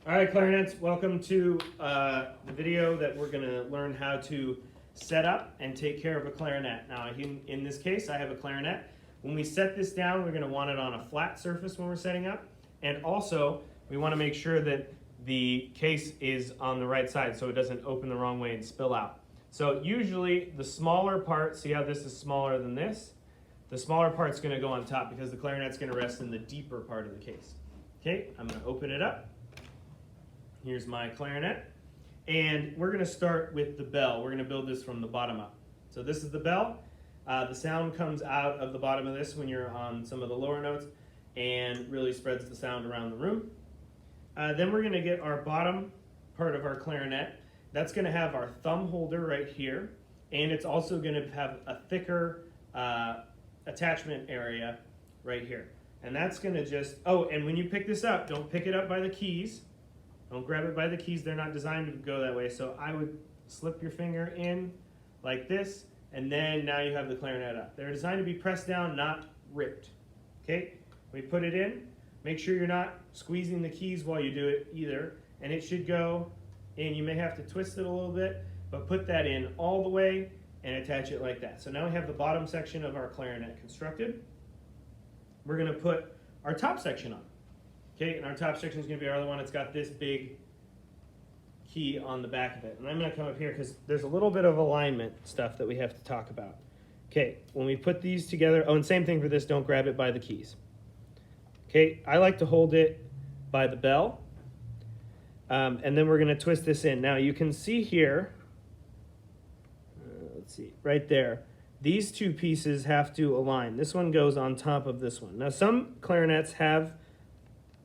All right, clarinets, welcome to the video that we're going to learn how to set up and take care of a clarinet. Now, in this case, I have a clarinet. When we set this down, we're going to want it on a flat surface when we're setting up. And also, we want to make sure that the case is on the right side so it doesn't open the wrong way and spill out. So usually, the smaller part, see how this is smaller than this? The smaller part's going to go on top because the clarinet's going to rest in the deeper part of the case. Okay, I'm going to open it up. Here's my clarinet, and we're going to start with the bell. We're going to build this from the bottom up. So this is the bell. The sound comes out of the bottom of this when you're on some of the lower notes and really spreads the sound around the room. Then we're going to get our bottom part of our clarinet. That's going to have our thumb holder right here, and it's also going to have a thicker attachment area right here. And that's going to just, oh, and when you pick this up, don't pick it up by the keys. Don't grab it by the keys. They're not designed to go that way. So I would slip your finger in like this, and then now you have the clarinet up. They're designed to be pressed down, not ripped. Okay? We put it in. Make sure you're not squeezing the keys while you do it either. And it should go in. You may have to twist it a little bit, but put that in all the way and attach it like that. So now we have the bottom section of our clarinet constructed. We're going to put our top section on. Okay, and our top section is going to be our other one. It's got this big key on the back of it. And I'm going to come up here because there's a little bit of alignment stuff that we have to talk about. Okay, when we put these together, oh, and same thing for this, don't grab it by the keys. Okay, I like to hold it by the bell. And then we're going to twist this in. Now you can see here, let's see, right there, these two pieces have to align. This one goes on top of this one. Now some clarinets have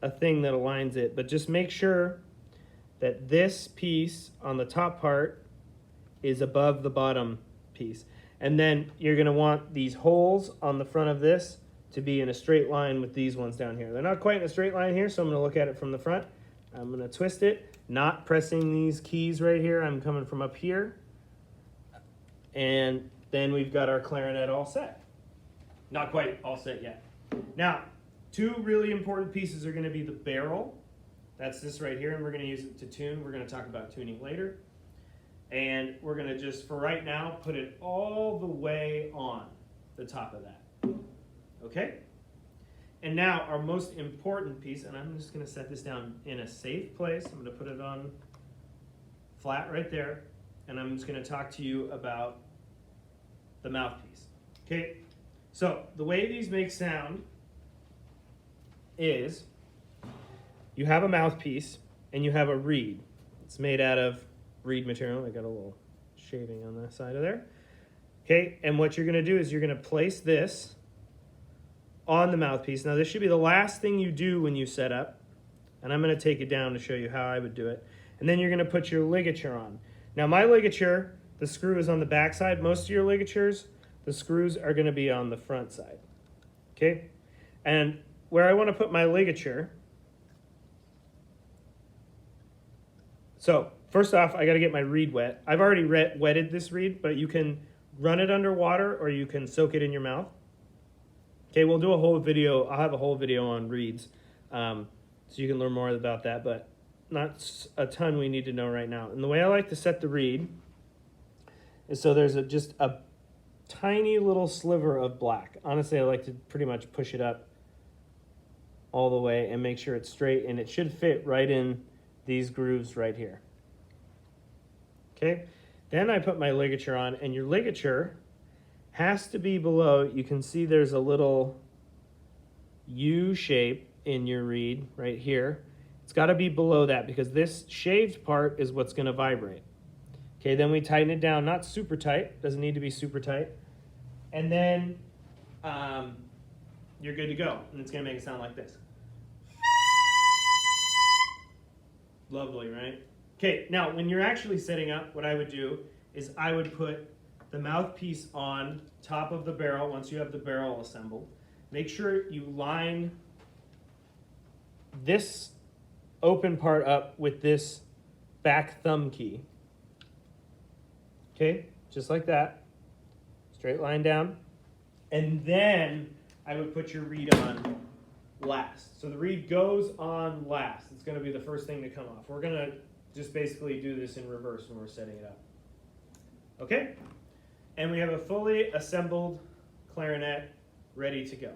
a thing that aligns it, but just make sure that this piece on the top part is above the bottom piece. And then you're going to want these holes on the front of this to be in a straight line with these ones down here. They're not quite in a straight line here, so I'm going to look at it from the front. I'm going to twist it, not pressing these keys right here. I'm coming from up here. And then we've got our clarinet all set. Not quite all set yet. Now, two really important pieces are going to be the barrel. That's this right here, and we're going to use it to tune. We're going to talk about tuning later. And we're going to just, for right now, put it all the way on the top of that. Okay? And now our most important piece, and I'm just going to set this down in a safe place. I'm going to put it on flat right there, and I'm just going to talk to you about the mouthpiece. Okay? So the way these make sound is you have a mouthpiece and you have a reed. It's made out of reed material. I got a little shaving on the side of there. Okay, and what you're going to do is you're going to place this on the mouthpiece. Now this should be the last thing you do when you set up, and I'm going to take it down to show you how I would do it. And then you're going to put your ligature on. Now my ligature, the screw is on the back side. Most of your ligatures, the screws are going to be on the front side. Okay, and where I want to put my ligature. So first off, I got to get my reed wet. I've already wetted this reed, but you can run it under water or you can soak it in your mouth. Okay, we'll do a whole video. I'll have a whole video on reeds, so you can learn more about that, but not a ton we need to know right now. And the way I like to set the reed is so there's just a tiny little sliver of black. Honestly, I like to pretty much push it up all the way and make sure it's straight, and it should fit right in these grooves right here. Okay, then I put my ligature on, and your ligature has to be below. You can see there's a little U shape in your reed right here. It's got to be below that because this shaved part is what's going to vibrate. Okay, then we tighten it down, not super tight, doesn't need to be super tight, and then you're good to go, and it's going to make it sound like this. Lovely, right? Okay, now when you're actually setting up, what I would do is I would put the mouthpiece on top of the barrel once you have the barrel assembled. Make sure you line this open part up with this back thumb key. Okay, just like that. Straight line down. And then I would put your reed on last. So the reed goes on last. It's going to be the first thing to come off. We're going to just basically do this in reverse when we're setting it up. Okay? And we have a fully assembled clarinet ready to go.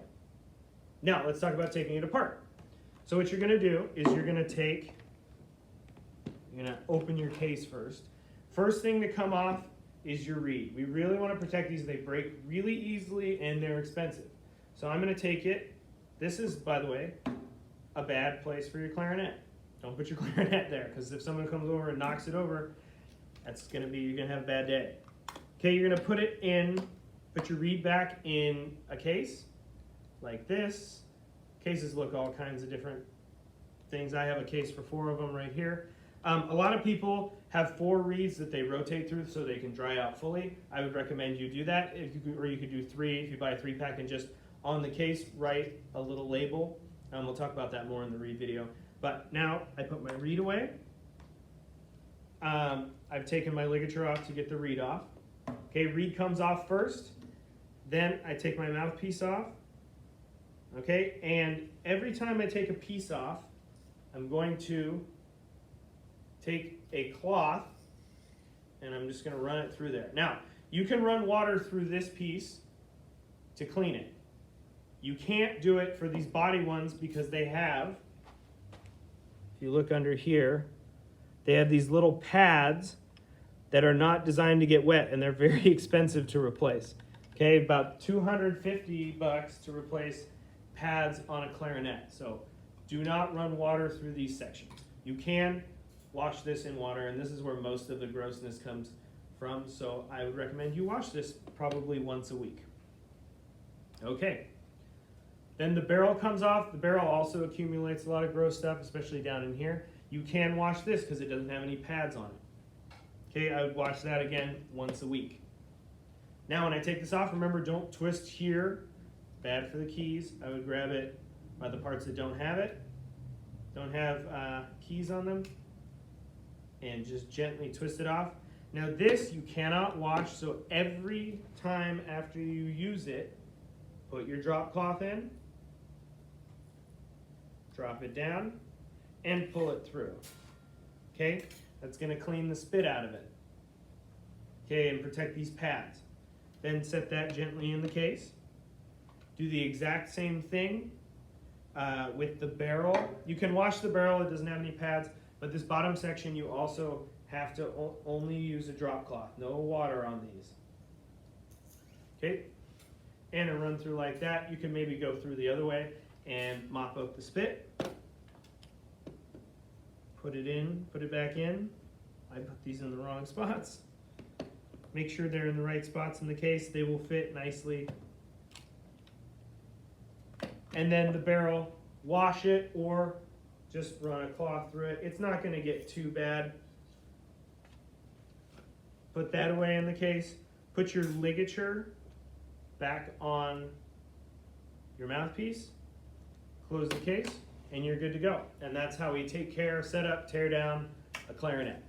Now, let's talk about taking it apart. So what you're going to do is you're going to open your case first. First thing to come off is your reed. We really want to protect these. They break really easily and they're expensive. So I'm going to take it. This is, by the way, a bad place for your clarinet. Don't put your clarinet there, because if someone comes over and knocks it over, you're going to have a bad day. Okay, you're going to put your reed back in a case like this. Cases look all kinds of different things. I have a case for 4 of them right here. A lot of people have 4 reeds that they rotate through so they can dry out fully. I would recommend you do that, or you could do 3 if you buy a 3-pack and just on the case write a little label. We'll talk about that more in the reed video. But now I put my reed away. I've taken my ligature off to get the reed off. Okay, reed comes off first. Then I take my mouthpiece off. Okay, and every time I take a piece off, I'm going to take a cloth and I'm just going to run it through there. Now, you can run water through this piece to clean it. You can't do it for these body ones because they have, if you look under here, they have these little pads that are not designed to get wet, and they're very expensive to replace. Okay, about $250 to replace pads on a clarinet. So do not run water through these sections. You can wash this in water, and this is where most of the grossness comes from, so I would recommend you wash this probably once a week. Okay, then the barrel comes off. The barrel also accumulates a lot of gross stuff, especially down in here. You can wash this because it doesn't have any pads on it. Okay, I would wash that again once a week. Now when I take this off, remember, don't twist here. Bad for the keys. I would grab it by the parts that don't have keys on them, and just gently twist it off. Now this you cannot wash, so every time after you use it, put your drop cloth in, drop it down, and pull it through. Okay, that's going to clean the spit out of it. Okay, and protect these pads. Then set that gently in the case. Do the exact same thing with the barrel. You can wash the barrel, it doesn't have any pads, but this bottom section you also have to only use a drop cloth. No water on these. Okay, and a run through like that. You can maybe go through the other way and mop up the spit. Put it in, put it back in. I put these in the wrong spots. Make sure they're in the right spots in the case. They will fit nicely. And then the barrel, wash it or just run a cloth through it. It's not going to get too bad. Put that away in the case. Put your ligature back on your mouthpiece. Close the case, and you're good to go. And that's how we take care, set up, tear down a clarinet.